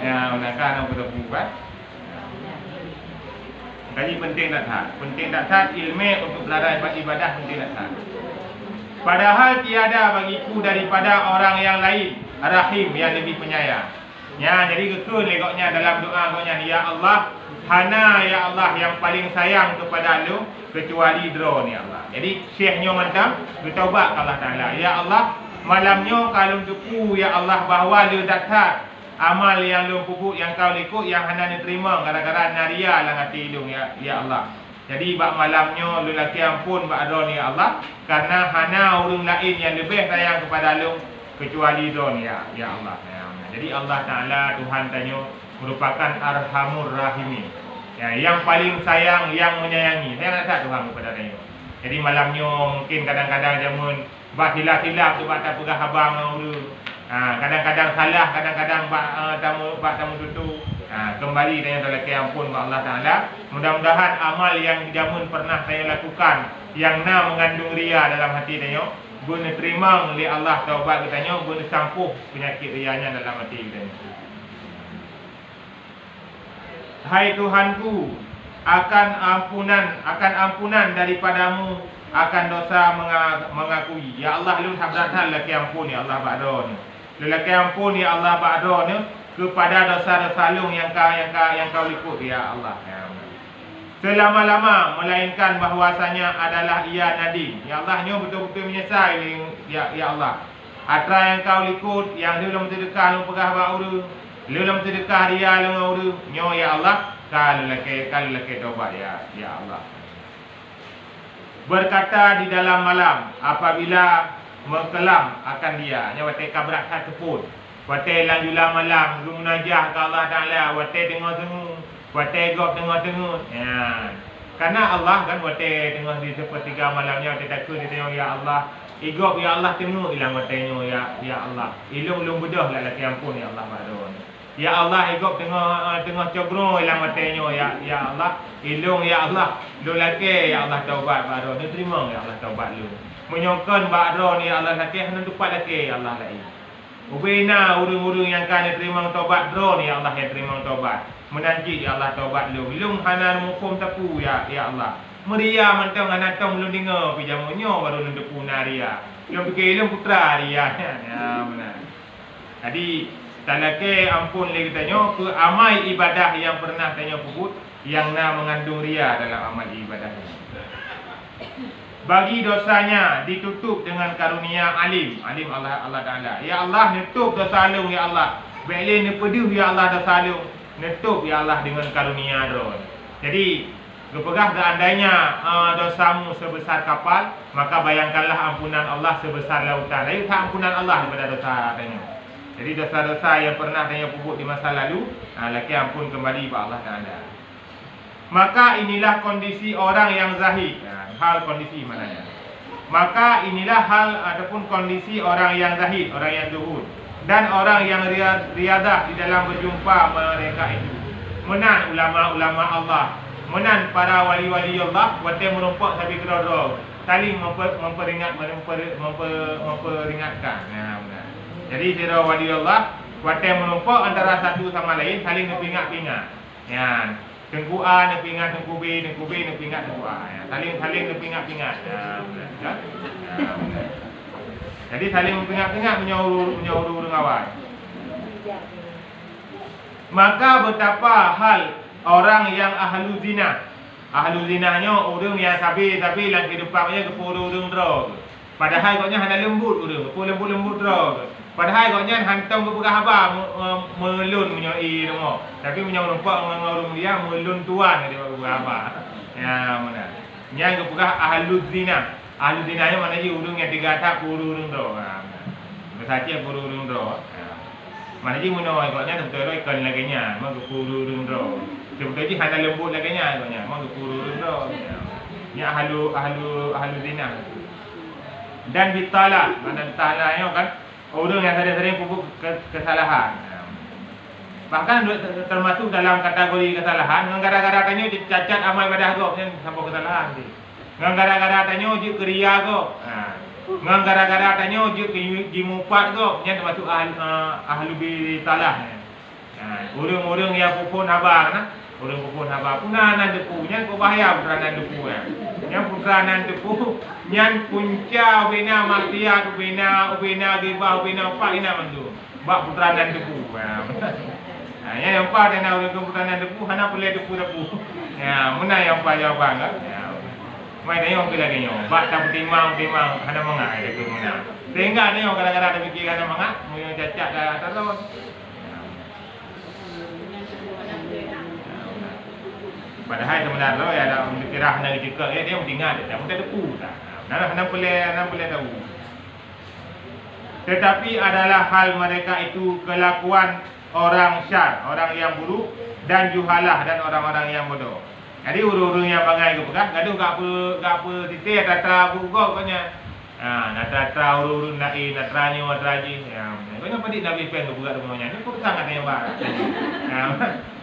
Nak kan apa tu buat. Jadi penting tak tak? Penting tak tak ilmu untuk belajar ibadah penting tak tak? Padahal tiada bagiku daripada orang yang lain Rahim yang lebih penyayang. Ya, jadi kekul legoknya dalam doa koknya, ya Allah, hana ya Allah yang paling sayang kepada lu kecuali draw ni Allah. Jadi syekhnya macam bertaubat ke Allah Taala. Ya Allah, malamnya kalau tepu ya Allah bahawa lu dapat amal yang lu pupuk yang kau ikut yang hana diterima gara-gara naria lah hati lu ya Allah. Jadi bak malamnya lu laki ampun bak draw ni ya Allah karena hana orang lain yang lebih sayang kepada lu kecuali draw ni ya Allah. Jadi Allah Ta'ala Tuhan tanya merupakan Arhamur Rahimin. Ya, yang paling sayang, yang menyayangi. Saya nak tahu Tuhan kepada tanya. Jadi malamnya mungkin kadang-kadang jamun bak hilaf-hilaf tu bak tak pegah abang orang. Kadang-kadang salah, kadang-kadang bak tamu tutu. Kembali tanya tolak ampun kepada Allah Ta'ala. Mudah-mudahan amal yang jamun pernah saya lakukan yang mengandung ria dalam hati tanya guna terima oleh Allah taubat katanya guna sampuh penyakit rianya dalam hati kita. Hai Tuhanku, akan ampunan daripadamu akan dosa mengakui. Ya Allah lu habrathan laki ampun ya Allah ba'da ni. Laki ampun ya Allah ba'da ni kepada dosa-dosa lu yang kau liput ya Allah. Selama-lama melainkan bahwasanya adalah ia nadim. Ya Allah nyo betul-betul menyesal ya Allah. Atra yang kau likut yang dia belum sedekah lu pegah ba uru. Lu belum sedekah dia lu uru. Nyo ya Allah kal leke taubat ya Allah. Berkata di dalam malam apabila mengkelam akan dia. Nya wate kabrak teput. Wate lanjula malam munajah ke Allah Taala wate dengar-dengar. Wate gop tengah-tengah. Ya. Karena Allah kan wate tengah di sepertiga malamnya wate takut dia tengok ya Allah. Igop ya Allah tengok ilang watenya ya Allah. Ilung bedah lah laki ampun ya Allah badon. Ya Allah igop tengah cogro ilang watenya ya Allah. Ilung ya Allah. Lu laki ya Allah taubat badon. Dia terima ya Allah taubat lu. Menyokon badon ya Allah laki hendak tupat laki ya Allah lain. Ubina urung-urung yang kan terima taubat drone ya Allah yang terima taubat. Menanti ya Allah taubat lu. Belum hana mukum tapu ya Allah. Meria mantang anak tong belum dengar pijamunyo baru nunduk punaria. Yang fikir ilmu putra ria ya benar. Jadi talake ampun lagi tanya ke amal ibadah yang pernah tanya puput yang mengandung ria dalam amal ibadah. Bagi dosanya ditutup dengan karunia alim Allah Ta'ala. Ya Allah nutup dosa alung ya Allah. Baiklah ni peduh ya Allah dosa alung. Nutup ya Allah dengan karunia ron. Jadi kepegah seandainya dosamu sebesar kapal, maka bayangkanlah ampunan Allah sebesar lautan. Jadi ampunan Allah daripada dosa tanya. Jadi dosa-dosa yang pernah tanya pupuk di masa lalu, laki ampun kembali kepada Allah Ta'ala. Maka inilah kondisi orang yang zahid. Hal kondisi mananya. Maka inilah hal ataupun kondisi orang yang zahid, orang yang zuhud dan orang yang riadah di dalam berjumpa mereka itu. Menan ulama-ulama Allah, menan para wali-wali Allah, wate merompak sampai kedua-dua, saling memperingatkan. Jadi dira wali Allah, wate merompak antara satu sama lain, saling mempingat-pingat. Ya. Tengku A nak pingat tengku B, tengku B nak pingat tengku A. Saling pingat-pingat. Jadi saling pingat-pingat menyaur-urung awal. Maka betapa hal orang yang ahlu zina. Ahlu zinanya orang yang sabi-sabi dalam kehidupannya kepuru urung drog. Padahal katnya hanya lembut urung, lembut-lembut drog. Padahal katnya hantam ke pegah abah melun menyoi rumah. Tapi punya nampak orang dia melun tuan dia pegah abah. Ya mana. Yang ke pegah ahlu zina. Ahlu zina nya mana je urung yang tiga tak puru urung do. Bersaci puru urung do. Mana je menoi katnya betul ikan laginya, mak puru urung do. Betul je hanya lembut laginya katnya, mak puru urung do. Ni ahlu zina. Dan bitala, mana talanya kan orang yang sering pupuk kesalahan. Bahkan termasuk dalam kategori kesalahan, gara-gara tanya cacat amal ibadah kau kan sampai kesalahan ni. Gara-gara tanya je keria kau. Gara-gara tanya je jimupat kau, yang termasuk ahlu bitalah. Orang-orang yang pupun habar nah. Orang pupun habar punanan depu, yang kau bahaya punanan depu ya. Yang putranan depu, yang punca ubina maksiat, ubina gibah, ubina apa ina mandu. Bak putranan depu. Yang empat dana orang putranan depu, hana boleh depu. Ya, mana yang empat jawapan kan? Ya. Mai dah yang lagi nyo. Bak tak timang hana mangai deku mana. Sehingga dia gara-gara ada fikir hana mangak, mu cacat dah terus. Padahal sebenarnya ya ada kira hendak dicekak dia mesti ingat dia mesti depu dah. Hendak boleh tahu. Tetapi adalah hal mereka itu kelakuan orang syar, orang yang buruk dan juhalah dan orang-orang yang bodoh. Jadi urung-urung yang bangai ke pegang, gaduh gak apa titik tatra bugok katnya. Nak tatra urung-urung naik natranyo matraji. Banyak pedik Nabi pen ke buka rumahnya. Ni pun sangat tanya bak.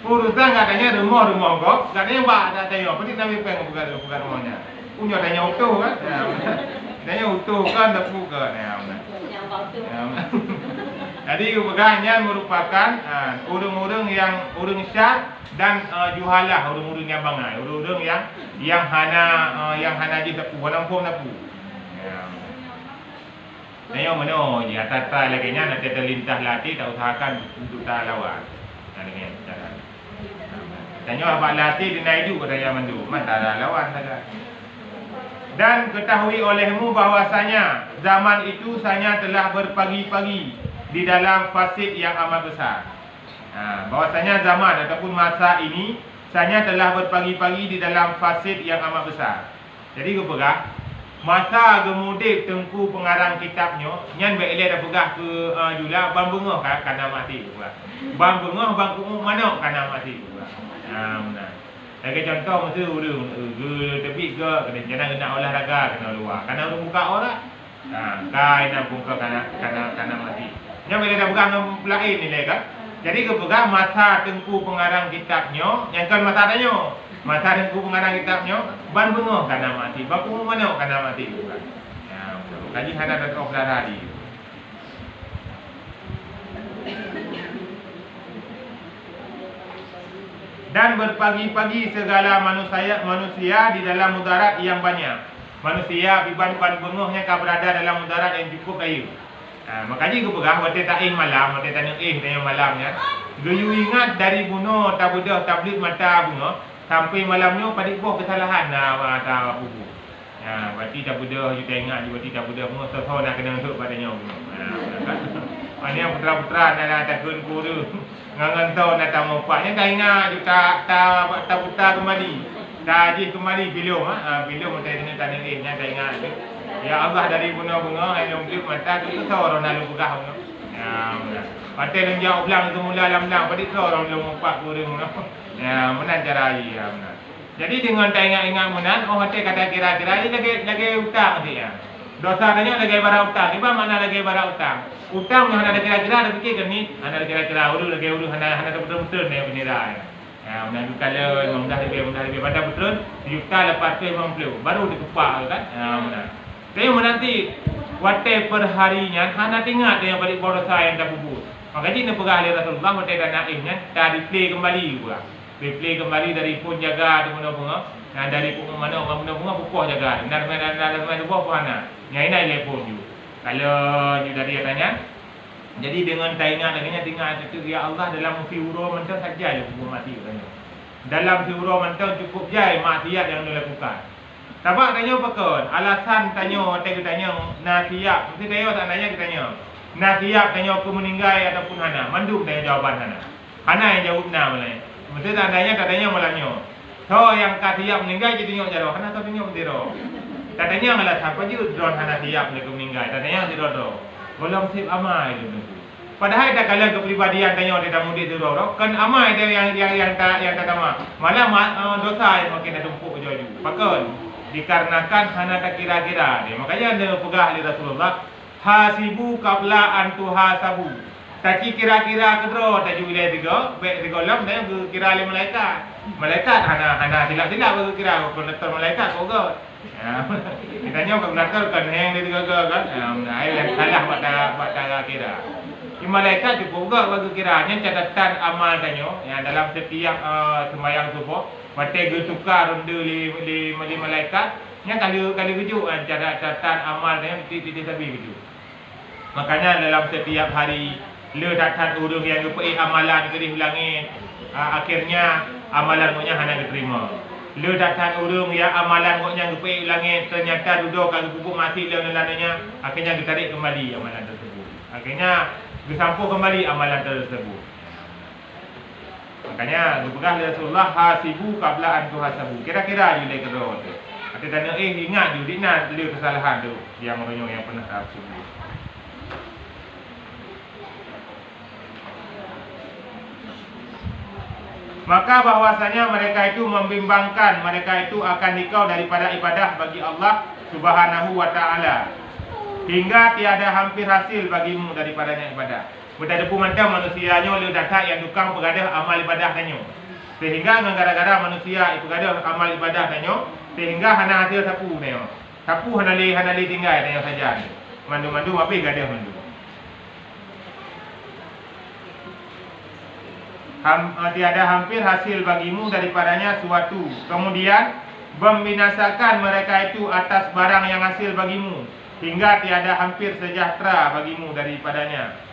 Urusan katanya rumah kok, katanya bak tak tanya. Pedik Nabi pen ke buka rumahnya. Punya tanya utuh kan? Tanya utuh kan tak buka. Jadi pegangnya merupakan urung-urung yang urung syar dan juhalah, urung-urung yang bangai, urung-urung yang hana je tapu, walaupun tapu. Tanya mana je atas lagi nya nanti terlintas latih tak usahakan untuk tak lawan. Dengan cara. Tanya abang latih dina hidup pada zaman dulu, mana lawan saja. Dan ketahui olehmu bahwasanya zaman itu sanya telah berpagi-pagi di dalam fasid yang amat besar. Bahwasanya zaman ataupun masa ini sanya telah berpagi-pagi di dalam fasid yang amat besar. Jadi kepegah masa gemudip tengku pengarang kitabnya nyan baiklah dah pegah ke jula bang bengah kana mati pula. Bang bengah bang kumuk mana kana mati pula. Benar. Lagi contoh mesti urung tapi ke kena olahraga kena luar. Kana urung buka orang. Kai nak buka kana mati. Yang bila dah pegang lain ni kan. Jadi kepegang masa tengku pengarang kitabnya, yang kan masa tanya. Masa tengku pengarang kitabnya, ban bengah kana mati. Baku mana kana mati bukan. Ya, kaji hana dah off dah hari. Dan berpagi-pagi segala manusia di dalam mudarat yang banyak. Manusia biban-ban benguhnya kau berada dalam mudarat yang cukup ayu. Makanya aku pegang waktu tak malam, waktu tanya tanya malamnya. Gayu ingat dari bunuh tabudah tablik mata bunga sampai malamnya padik buah kesalahan mata bubu. Berarti tabudah you ingat berarti tabudah bunga so nak kena untuk padanya bunga. Mana putra-putra nak takun guru. Ngangan tahu nak tamu paknya tak ingat you tak putar kembali. Dah haji kembali bilum bilum kita dengan tanya nya tak ingat. Ya Allah dari bunga-bunga yang lembut mata tu orang nak lugah bunga. Pakai yang jauh belang tu mula lam-lam pada tu orang belum empat kurang. Menan cara ai menan. Jadi dengan tak ingat-ingat menan hati kata kira-kira ini lagi hutang dia. Dosa tanya lagi bara hutang. Apa makna lagi bara hutang? Hutang yang ada kira-kira ada fikir kan ni? Ada kira-kira urus hana betul-betul ni benirai. Menan kalau mudah lebih pada betul juta lepas tu 50 baru dikupak kan. Menan. Saya menanti waktu perharinya hana ingat yang balik dosa yang dah bubur. Makanya ni pegah oleh Rasulullah waktu dah naiknya dah replay kembali juga. Replay kembali dari pun jaga di bunga-bunga. Dan dari pun mana orang bunga-bunga bukuh jaga. Dan mana buah pohana. Yang ini telefon you. Kalau you dari tanya. Jadi dengan tak ingat lagi tinggal itu ya Allah dalam fiuro mentau saja je buku mati katanya. Dalam fiuro mentau cukup jai maksiat yang dilakukan. Tabak tanya pakon, alasan tanya nak siap. Mesti tanya tak nanya kita tanya. Nak siap tanya aku meninggal ataupun hana. Manduk tanya jawaban hana. Hana yang jawab na mulai. Mesti tak tanya malamnya. So yang kat siap meninggal jadi tengok jaro. Hana tak tengok diro. Tak tanya alasan apa je drone hana siap nak meninggal. Tak tanya diro. Belum siap amai tu. Padahal tak kala kepribadian tanya dia tamu dia diro. Kan amai dia yang tak tama. Malah dosa yang makin tumpuk jauh. Pakon. Dikarenakan hana tak kira-kira dia. Makanya ada pegah oleh Rasulullah, hasibu qabla an tuhasabu. Tak kira-kira kedro tak wilayah tiga, baik tiga lam dan kira oleh malaikat. Malaikat hana silap-silap kira konektor malaikat kau ke. Kita tanya konektor kan yang dia tiga kan. Ai salah buat kira. Di malaikat cukup juga bagi kiranya catatan amal tanya yang dalam setiap sembahyang subuh. Mati tukar ronda li malaikat nya kali keju catatan amal dia mesti sabi keju. Makanya dalam setiap hari le datang urang yang gepai amalan ke di langit akhirnya amalan monya hana diterima. Le datang urang yang amalan monya gepai langit ternyata duduk kalau pupuk mati le lalanya akhirnya ditarik kembali amalan tersebut. Akhirnya disampuh kembali amalan tersebut. Makanya dipegah oleh Rasulullah hasibu qabla an tuhasabu. Kira-kira you le kedua tu. Ada tanya ingat you dina le kesalahan tu yang orang yang pernah tersebut. Maka bahwasanya mereka itu membimbangkan mereka itu akan dikau daripada ibadah bagi Allah Subhanahu wa taala hingga tiada hampir hasil bagimu daripadanya ibadah. Berada pun macam manusianya oleh data yang tukang berada amal ibadah tanya. Sehingga gara-gara manusia itu berada amal ibadah tanya, sehingga hana hasil sapu tanya. Sapu hana li tinggal tanya saja. Mandu-mandu apa gada mandu. Tiada hampir hasil bagimu daripadanya suatu. Kemudian membinasakan mereka itu atas barang yang hasil bagimu hingga tiada hampir sejahtera bagimu daripadanya.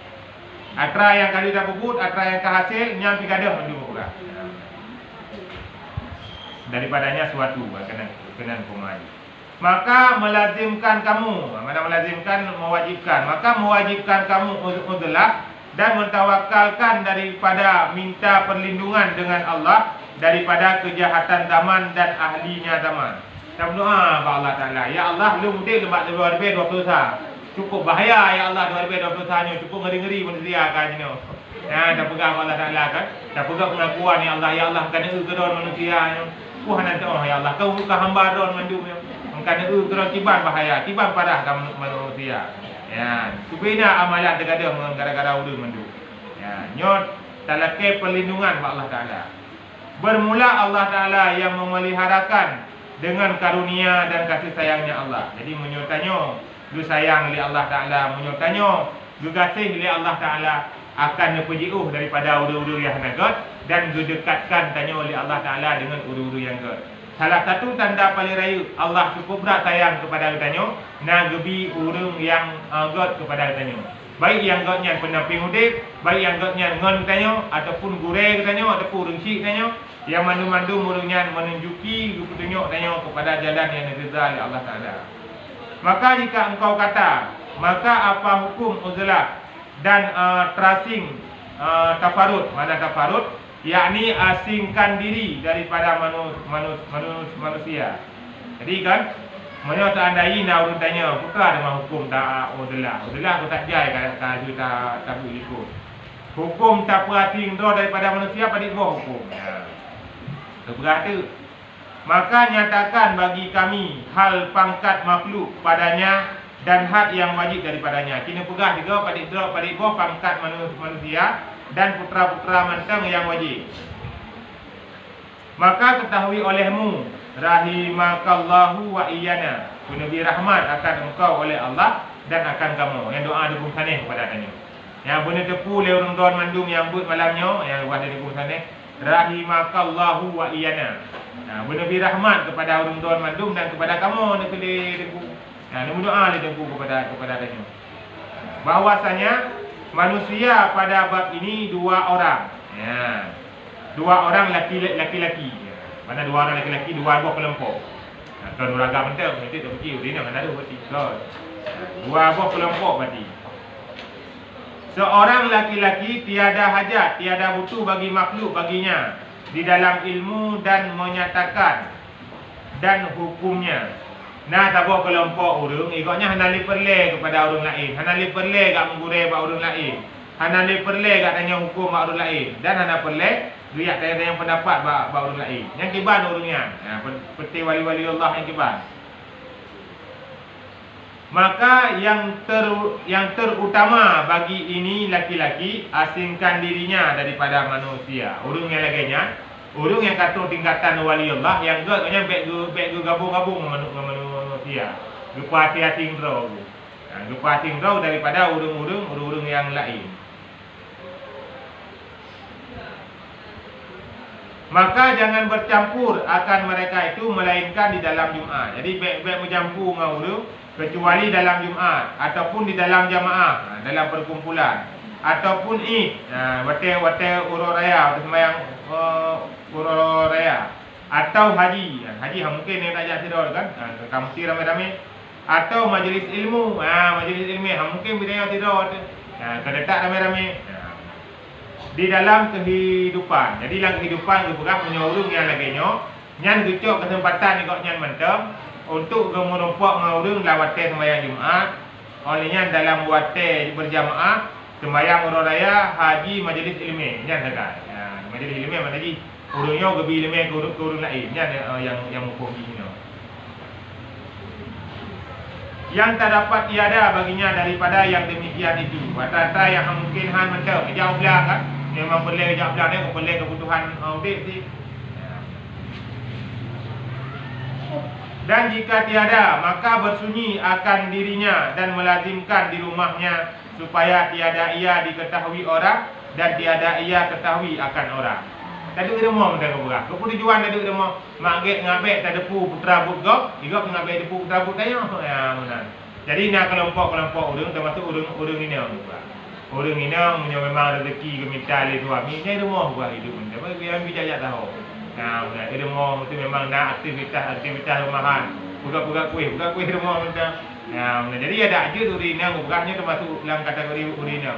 Atra yang kali dah bubut, atra yang kehasil nyam pigadah mandu pula. Daripadanya suatu kena pemai. Maka melazimkan kamu, mana melazimkan mewajibkan. Maka mewajibkan kamu udlah dan mentawakalkan daripada minta perlindungan dengan Allah daripada kejahatan zaman dan ahlinya zaman. Dan berdoa kepada Allah Taala, ya Allah lu mudih lebat luar lebih 20 sah. Cukup bahaya ya Allah 2020 sahnya, cukup ngeri-ngeri manusia kan ni. Dah pegang Allah Taala kan. Dah pegang pengakuan ya Allah kena kedon manusia ni. Tuhan nanti ya Allah kau buka hamba don mandu ni. Kena kedon tiban bahaya, tiban parah kan manusia. Ya, subina amalan degadah gara-gara udah mandu. Ya, nyot talakai perlindungan Allah Taala. Bermula Allah Taala yang memeliharakan dengan karunia dan kasih sayangnya Allah. Jadi menyertanya lu sayang oleh Allah Ta'ala, menyertanya lu kasih oleh Allah Ta'ala. akan nepejiuh daripada uru-uru yang nagot dan didekatkan tanya oleh Allah Ta'ala dengan uru-uru yang god. Salah satu tanda paling raya Allah cukup berat sayang kepada tanya na gebi urung yang god kepada tanya. Baik yang godnya penamping udip, baik yang godnya ngon tanya ataupun gure tanya ataupun urung syik tanya, yang mandu-mandu urungnya menunjuki petunjuk tanya kepada jalan yang diridai oleh Allah Ta'ala. Maka jika engkau kata, maka apa hukum uzlah dan tracing tafarud, mana tafarud, yakni asingkan diri daripada manusia. Jadi kan mana seandainya nak urut tanya putra dengan hukum tak uzlah. Uzlah aku tak jai kalau tak ikut. Hukum tak perasing dah daripada manusia pada buah hukum. Sebelah tu. Maka nyatakan bagi kami hal pangkat makhluk padanya dan had yang wajib daripadanya. Kena pegah juga pada bawah pangkat manusia dan putra-putra mantang yang wajib. Maka ketahui olehmu rahimakallahu wa iyana, Nabi rahmat akan engkau oleh Allah dan akan kamu. Yang doa dukung sanih kepada tanya. Yang benar tepu le orang tuan mandung yang but malamnya yang buat dukung sanih rahimakallahu wa iyana. Nah, Nabi rahmat kepada orang tuan mandung dan kepada kamu nak dukung. Nah, doa dia dengku kepada tanya. Bahwasanya manusia pada bab ini dua orang. Ya. Dua orang laki-laki. Mana dua orang laki-laki, dua buah kelompok. Nah, kalau ragam mentang nanti tak pergi urina mana ada berarti. Dua buah kelompok berarti. Seorang laki-laki tiada hajat, tiada butuh bagi makhluk baginya di dalam ilmu dan menyatakan dan hukumnya. Nah, tak buat kelompok urung, ikutnya hana perle kepada orang lain. Hana perle gak menggurai ba orang lain. Hana perle gak tanya hukum ba orang lain. Dan hana perle dia tanya pendapat ba orang lain. Yang kiban orangnya. Nah, seperti wali-wali Allah yang kiban. Maka yang terutama bagi ini laki-laki asingkan dirinya daripada manusia. Urung yang laginya, urung yang kata tingkatan wali Allah yang gaknya baik gabung-gabung dengan manusia. Lupa hati-hati ngerau. Lupa hati ngerau daripada urung-urung yang lain. Maka jangan bercampur akan mereka itu melainkan di dalam Jumaat. Jadi baik-baik bercampur dengan urung kecuali dalam Jumaat ataupun di dalam jamaah, dalam perkumpulan ataupun Id, wate urut raya atau sembahyang urut raya atau haji. Haji mungkin dia tak jadi tidur kan, kamsi ramai-ramai atau majlis ilmu. Majlis ilmu mungkin bila tidur kedetak ramai-ramai di dalam kehidupan. Jadi dalam kehidupan juga menyuruh yang laginya nyan gecok kesempatan ikut nyan mentem untuk merompak ngurung lawate sembahyang Jumaat. Olehnya dalam wate berjamaah sembahyang urut raya, haji, majlis ilmu nyan dekat. Majlis ilmu mana lagi? Urungnya gebi ilmu ke urung lain. Nyan yang hukum ini. Yang tak dapat tiada baginya daripada yang demikian itu. Rata-rata yang mungkin han mentem jauh belang kan. Memang boleh jauh belang ni, boleh kebutuhan udip sih. Dan jika tiada, maka bersunyi akan dirinya dan melazimkan di rumahnya supaya tiada ia diketahui orang dan tiada ia ketahui akan orang. Tadi kita mau minta keberah. Keputujuan tadi kita mau magek ngabek tak depu putra but gok, igok ngabek depu putra but tanya. Ya benar. Jadi nak kelompok-kelompok urang termasuk urang ini juga. Urang ini memang rezeki keminta oleh suami. Ini rumah buat hidup kita. Biar bijak tahu. Nah, dia mau mesti memang nak aktivitas rumahan. Buka kuih rumah macam. Nah, jadi ada aja urina bukannya termasuk dalam kategori urina.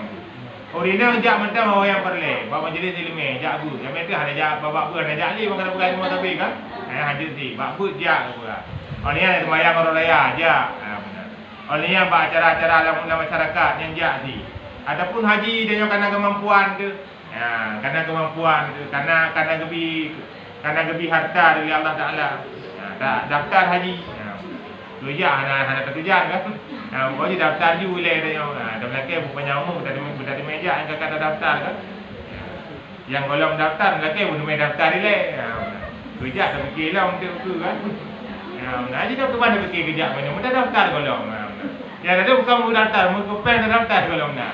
Urina jak mentang orang yang perle, bawa majlis ilmu, jak bu. Yang mereka ada jak bawa bu, ada jak li bukan bukan semua tapi kan. Hadir si, bawa bu jak pula. Orangnya sembahyang orang raya jak. Orangnya buat acara-acara dalam masyarakat yang jak si. Ataupun haji dia kerana kemampuan ke. Karena kemampuan ke, karena gebi harta dari Allah Ta'ala. Daftar haji. Tujuan, anak tujuan kan. Pokoknya daftar je boleh dia. Dah belakang bukannya umum, berada di meja yang kata daftar kan. Yang kalau mendaftar, belakang pun main daftar dia. Tujuan tak fikirlah untuk itu kan. Jadi dah ke mana fikir kejap mana. Mudah daftar kalau. Ya, ada bukan mau daftar, mau pen daftar kalau nak.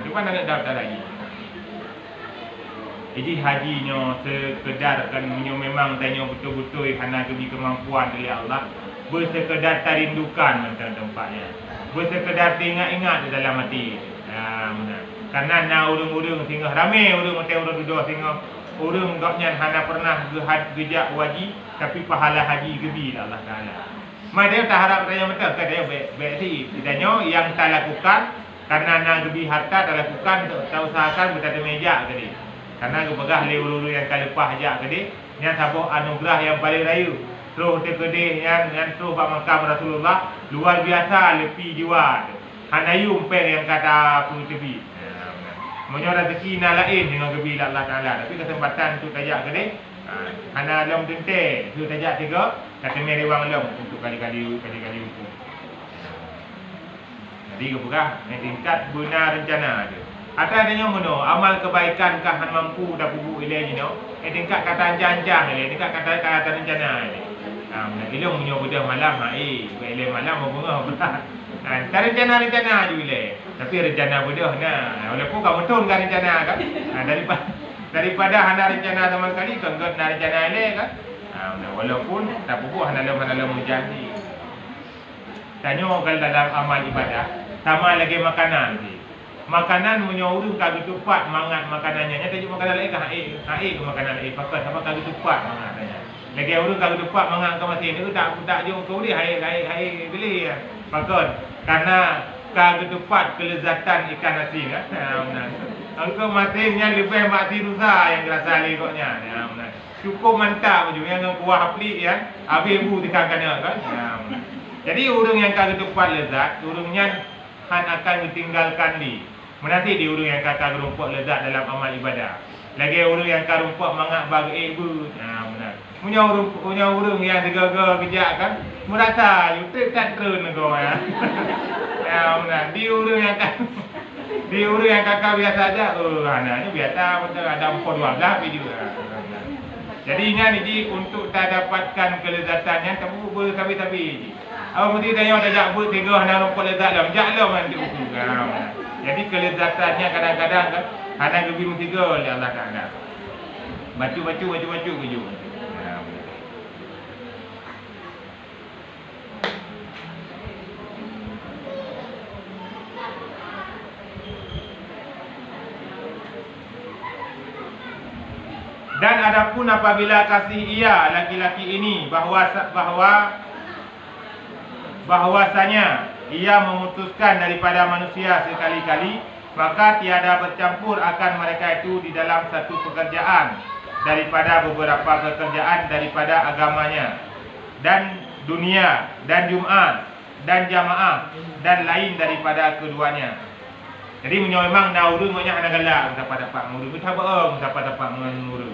Cuma depan nak daftar lagi. Jadi hajinya sekedar kan memang tanya betul-betul kerana kebi kemampuan dari Allah, bersekedar tarindukan tentang tempatnya, bersekedar ingat-ingat di dalam hati. Karena na urung-urung sehingga ramai urung hotel urung duduk sehingga urung gaknya hana pernah gejak wajib tapi pahala haji gebi Allah Taala. Mai dia tak harap tanya betul ke dia baik si ditanya yang tak lakukan karena na gebi harta tak lakukan tak usahakan berada meja ke dia. Karena kepegah le ulu yang kali lepas aja ke dia, yang sabuk anugerah yang paling rayu. Terus dia kedih yang terus pak makam Rasulullah luar biasa lebih jiwa. Hanayu umpeng yang kata pun tebi. Menyo rezeki na lain dengan gebi Allah Taala. Tapi kesempatan tu tajak ke dia. Hana lom tente tu tajak tiga kata meri wang lom untuk kali-kali hukum. Jadi kepegah yang tingkat benar rencana dia. Ada adanya mono amal kebaikan kah han mampu dah bubu ilai ni no. Tingkat kata janjang ni, tingkat kata rencana ni. Ilmu menyo budak malam ilai malam mau bunga pula. Tak rencana je ilai. Tapi rencana budak nah. Walaupun kamu tahu kan rencana kan. Daripada hana rencana sama kali kenggot nak rencana ilai kan. Walaupun tak bubu hana dalam menjadi. Tanya kalau dalam amal ibadah sama lagi makanan ni. Makanan menyuruh kagak tupat mangat makanannya. Nyata juga makanan lain kah ke makanan lain pakai sama kagak tupat mangatnya. Lagi orang kagak tupat mangat ke masih ni tak jauh kau dia hai beli pakai karena kagak tupat kelezatan ikan asin kan. Engkau matinya lebih mati rusa yang kerasa lekoknya. Cukup mantap je yang kuah aplik ya. Habis ibu dikangkan kan. Jadi orang yang kagak tupat lezat, orangnya akan ditinggalkan di. Menanti di urung yang kata gerumpuk lezat dalam amal ibadah. Lagi urung yang karumpuk mangat bagi ibu. Benar. Punya urung yang digagal kejak kan. Merasa YouTube tak turun kau ya. Benar. Di urung yang kakak biasa aja. Anaknya biasa betul ada 4-12 video. Jadi ingat ni untuk tak dapatkan kelezatannya tak boleh tapi. Awak mesti tanya ada jak buat tiga hana rumput lezat dah. Jak lah nanti ukur. Jadi kelezatannya kadang-kadang kan hana lebih tiga oleh Allah Taala. Bacu keju. Dan adapun apabila kasih ia laki-laki ini bahwasanya ia memutuskan daripada manusia sekali-kali, maka tiada bercampur akan mereka itu di dalam satu pekerjaan daripada beberapa pekerjaan daripada agamanya dan dunia dan Jumaat dan jamaah dan lain daripada keduanya. Jadi memang nauru banyak anak galak dapat nguru kita bae dapat nguru.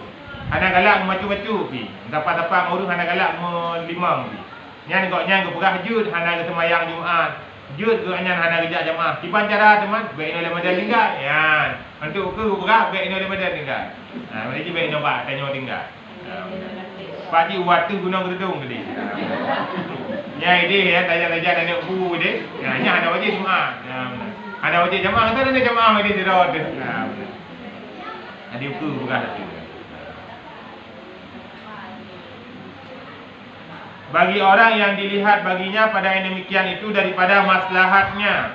Anak galak macam-macam pi. Dapat nguru anak galak limang pi. Yang goknya berperah jud hana ke semayang Jumaat. Jud ke anyan hana kerja jamaah. Tiban cara teman baik ni lemak tinggal. Ya. Untuk ke berperah baik ni lemak tinggal. Mereka baik nampak tanya tinggal. Pagi waktu guna gedung tadi. Ya ide ya tajam-tajam nak bu ide. Ya nya hana wajib Jumaat. Hana wajib jamaah kan ada jamaah di dirot. Ada ukur berperah tu. Bagi orang yang dilihat baginya pada yang demikian itu daripada maslahatnya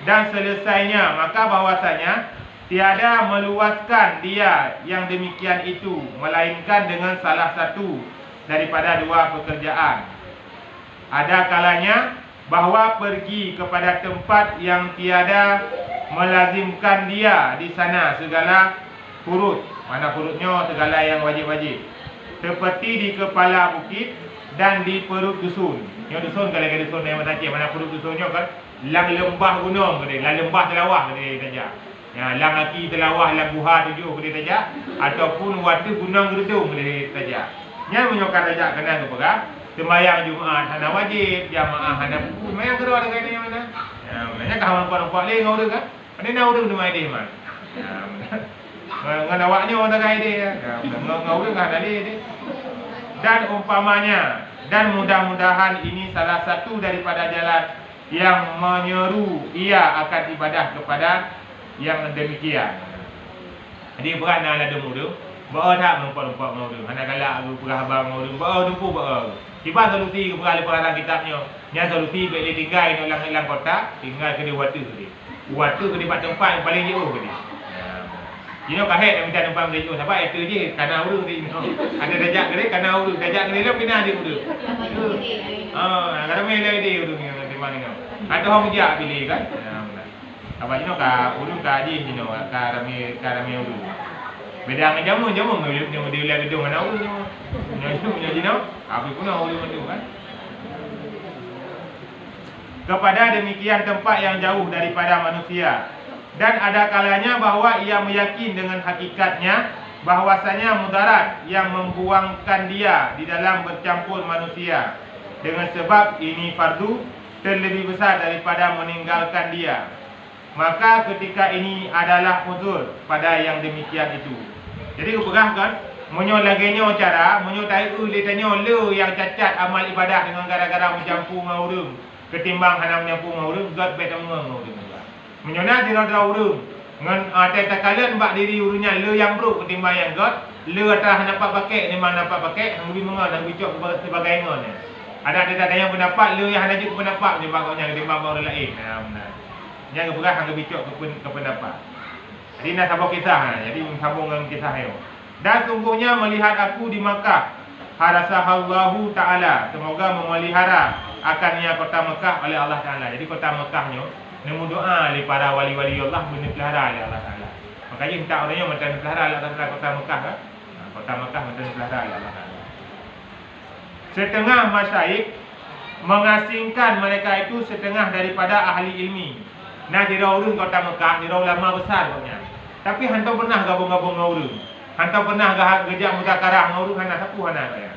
dan selesainya, maka bahwasanya tiada meluaskan dia yang demikian itu melainkan dengan salah satu daripada dua pekerjaan. Ada kalanya bahawa pergi kepada tempat yang tiada melazimkan dia di sana segala furud. Mana furudnya? Segala yang wajib-wajib. Seperti di kepala bukit dan di perut dusun. Yang dusun kalau ke dusun yang macam mana perut dusunnya kan lang lembah gunung ke dia, lang lembah telawah ke dia saja. Ya, lang aki telawah lang buha tujuh ke dia saja ataupun waktu gunung gedung ke dia saja. Yang menyokar saja kena ke perang sembahyang Jumaat hana wajib, jamaah hana sembahyang kedua dengan dia mana. Ya, maknanya kawan perempuan lain ngau kan. Ada nak urang dengan dia man. Ya, ngan awaknya orang tak dia. Ya, ngau kan ada dia. Dan umpamanya, dan mudah-mudahan ini salah satu daripada jalan yang menyeru ia akan ibadah kepada yang demikian. Jadi berat nak ada muda, bawa tak melompat-lompat muda. Anak galak aku perah abang muda, bawa dumpu bawa. Tiba solusi ke perah lepas kitabnya. Yang solusi boleh tinggal di dalam kota, tinggal ke dia waktu ke dia. Waktu ke dia tempat yang paling jauh ke dia. You know kahit nak minta tempat Malaysia sebab itu je kana urung dia ada dajak ke dia kana urung dajak ke dia pindah dia urung. Kalau melai dia urung yang di mana. Ada orang dia pilih kan. Apa you know ka urung ka dia you know ka rami urung. Beda dengan jamu dia lihat gedung mana urung. You know apa pun urung itu kan. Kepada demikian tempat yang jauh daripada manusia. Dan ada kalanya bahawa ia meyakin dengan hakikatnya bahwasanya mudarat yang membuangkan dia di dalam bercampur manusia dengan sebab ini fardu terlebih besar daripada meninggalkan dia. Maka ketika ini adalah uzur pada yang demikian itu. Jadi berah kan menyo lagenya cara menyo tai le tanyo le yang cacat amal ibadah dengan gara-gara mencampur dengan urang ketimbang hana mencampur dengan urang zat betul urang. Menyona dira urung ngan tak kalian bak diri urungnya le yang bro ketimbang yang god le atas nampak pakai ni mana nampak pakai hang bi mengal hang bicok sebagai ngon ada yang pendapat le yang ada je pendapat je bagusnya ketimbang orang lain benar yang keberah hang bicok ke pendapat jadi nak sambung kisah jadi sambung dengan kisah yo dan sungguhnya melihat aku di Makkah harasahallahu taala semoga memelihara akannya kota Makkah oleh Allah taala jadi kota Makkahnya nemu doa oleh para wali-wali Allah pelihara oleh Allah Taala. Makanya minta orangnya macam pelihara oleh Allah Taala kota Mekah kan? Kota Mekah macam pelihara oleh Allah Taala. Setengah masyayikh mengasingkan mereka itu setengah daripada ahli ilmi. Nah dira urun kota Mekah, dira ulama besar punya. Tapi hantau pernah gabung-gabung dengan urun. Hantau pernah gejak mudzakarah dengan urun hana sapu hana kaya.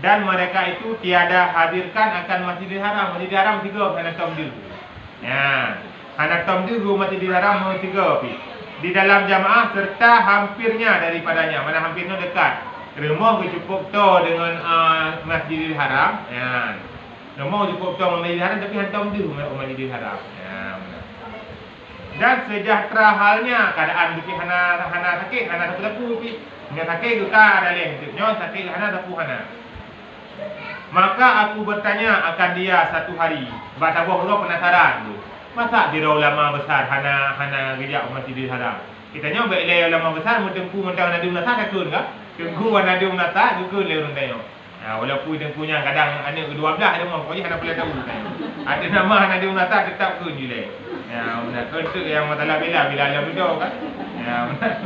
Dan mereka itu tiada hadirkan akan Masjidil Haram. Masjidil Haram 3 hana tamdil. Ya, anak tamdil Masjidil Haram 3 di dalam jamaah serta hampirnya daripadanya. Mana hampirnya dekat. Rumah cukup to dengan Masjidil Haram. Ya. Rumah cukup to dengan Masjidil Haram tapi hantam tamdil Masjidil Haram. Ya. Dan sejahtera halnya keadaan bukit hana sakit, hana satu pi. Nya sakit ke ka ada lain. Nyo sakit hana tapu hana. Maka aku bertanya akan dia satu hari. Baca Allah penasaran tu. Masa dia ulama besar hana gejak Masjidil Haram. Kita nyo baik le ulama besar mutengku mentang nadi unata takun ka? Tengku nadi unata juga le urang tayo. Walaupun tengkunya kadang anak ke-12 ada mau pokoknya hana boleh tahu tayo. Ada nama nadi unata tetap kun je le. Ya benar untuk yang masalah bila alam itu kan. Ya benar.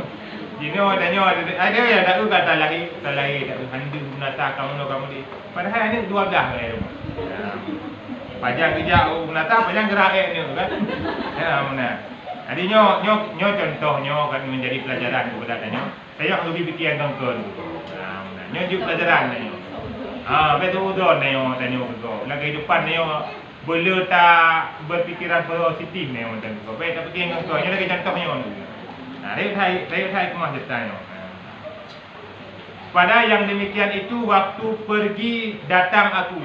Dino tanya ada yang tak kata lagi tak handu menata kamu di padahal ini 12 kali rumah. Panjang kerja menata panjang gerak ni kan. Ya benar. Jadi nyo contohnya kan menjadi pelajaran kepada tanya. Saya lebih fikir tentang benar. Nyo juga pelajaran ni. Betul udon ni tanya betul. Lagi depan ni boleh tak berfikiran positif ni macam tu. Baik tak fikir tentang nyo lagi contohnya. Saya kemah ceritanya. Pada yang demikian itu waktu pergi datang aku.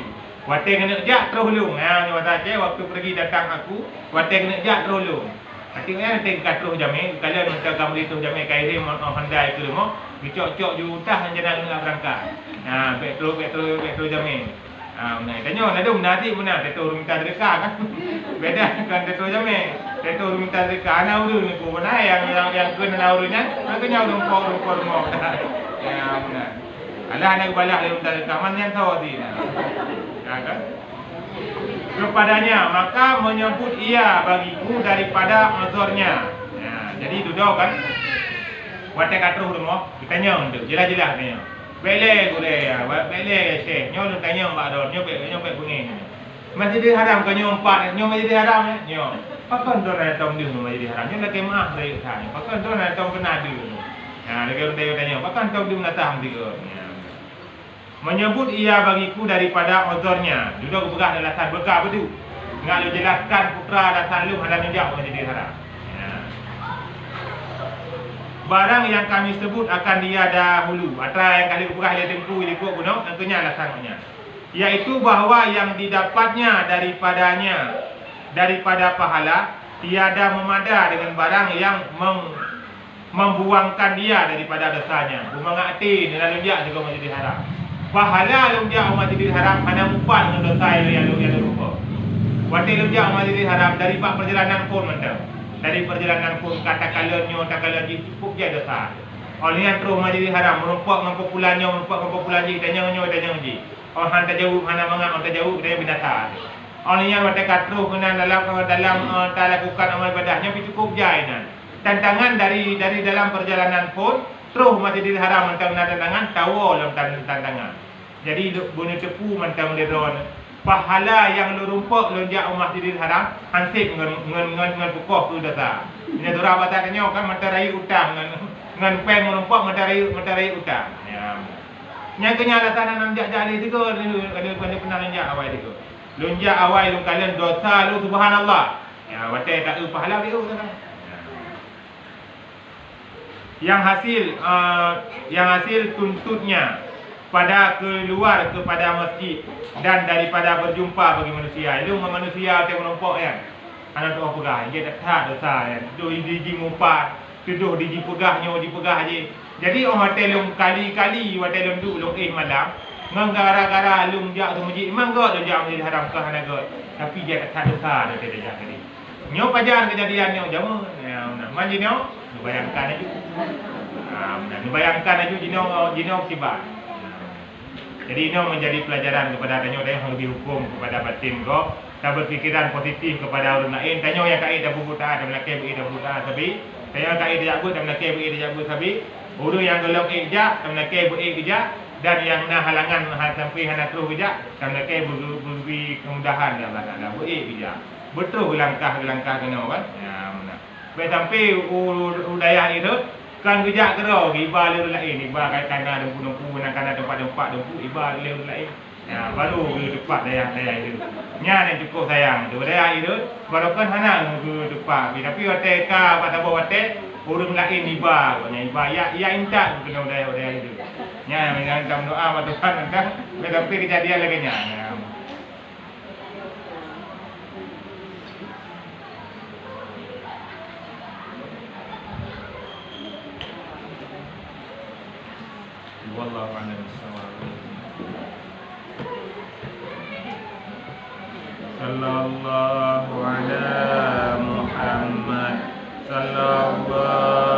Waktu kena jak terulung. Ni waktu pergi datang aku. Waktu kena jak terulung. Artinya nanti terus jamai. Kalian minta kamu itu jamai kairim handai ke rumah. Dicok-cok jutah yang jangan nak berangkat. Betul jamai. Tanya ada nanti benar tetur minta sedekah kan. Beda kan tetur jamai. Tetur minta sedekah ana urun ni ko benar yang kena urunnya. Makanya rumpor mau. Ya benar. Allah nak balak dia minta sedekah man yang tahu dia. Kan? Kepadanya maka menyebut ia bagiku daripada uzurnya. Ya, jadi duduk kan. Wate katruh rumah ditanya untuk jelas-jelas tanya. Bele gule ya, bele syekh. Nyo lu tanya mbak dor, nyo bunyi. Masjidil Haram kan nyo 4, nyo Masjidil Haram ya. Nyo. Pakan dor na tong di Masjidil Haram. Nyo lagi maaf dari tanya. Pakan dor na tong kena di. Nah, lagi orang tanya, pakan tong di menatang tiga. Menyebut ia bagiku daripada uzurnya. Duduk berkah dalam san berkah betul. Enggak lu jelaskan putra dan salum hendak menjauh Masjidil Haram. Barang yang kami sebut akan dia dahulu atau yang kali berkah dia tempuh ikut gunung tentunya alasannya yaitu bahawa yang didapatnya daripada pahala tiada memada dengan barang yang membuangkan dia daripada dosanya. Mengakti dengan lunjak juga Masjidil Haram. Pahala lunjak Masjidil Haram hanya upah dengan dosa yang lupa. Waktu lunjak Masjidil Haram dari pak perjalanan pun mentau. Dari perjalanan pun katakanlah cukup je dosa. Oleh yang terus Masjidil Haram merumpak mempopulannya dan nyanyi. Orang terjauh mana mangak orang terjauh dia binasa. Oleh yang waktu terus kena dalam tak lakukan amal ibadahnya cukup jainan. Tantangan dari dalam perjalanan pun terus Masjidil Haram mentang tantangan tahu dalam tantangan. Jadi bunyi tepu mentang leron. Pahala yang lu rumpak lonjak Masjidil Haram hansip ngan pukul tu dosa. Ini dora bataknya kan menterai utang ngan pen merumpak menterai utang. Ya. Yang kenyalatan nan jadi itu ada pernah lonjak awal itu. Lonjak awal lu kalian dosa lu subhanallah. Ya, watai tak pahala dia kan. Yang hasil tuntutnya pada keluar kepada masjid dan daripada berjumpa bagi manusia. Itu manusia yang menumpuk ya. Anak tu pegah, dia tak dosa ya. Tu diji ngumpat, tuduh diji pegah aje. Jadi orang hotel kali-kali hotel dulu malam gara-gara lum jak tu masjid memang god jak Masjidil Haram ke hanagot. Tapi dia tak dosa dia jak tadi. Nyo pajar kejadian nyo jamu. Ya, manji nyo bayangkan aja. Bayangkan aja jino kibar. Jadi ini menjadi pelajaran kepada tanyo yang lebih hukum kepada batin kau. Tak berfikiran positif kepada orang lain. Tanyo yang kait dah buta dah melakai beri dah buta sabi. Tanyo kait dah jabut dah melakai beri dah jabut sabi. Orang yang gelap ijak dah melakai beri ijak dan yang nak halangan sampai hendak terus ijak dah melakai beri kemudahan dah belakang dah beri ijak. Betul langkah kena kan? Ya benar. Sampai udaya itu kan gejak kerau iba leu lain iba kaitan ada gunung nak kana tempat dempu iba leu lain. Ya baru ke tempat daya itu. Nya yang cukup sayang tu daya itu baru kan hana ke tempat tapi hotel ka pada bawa hotel urang lain iba ya intak kena daya itu. Nya dengan doa Tuhan entah tapi kejadian lagi nya. Wallahu a'lam bishawab. Sallallahu ala Muhammad sallallahu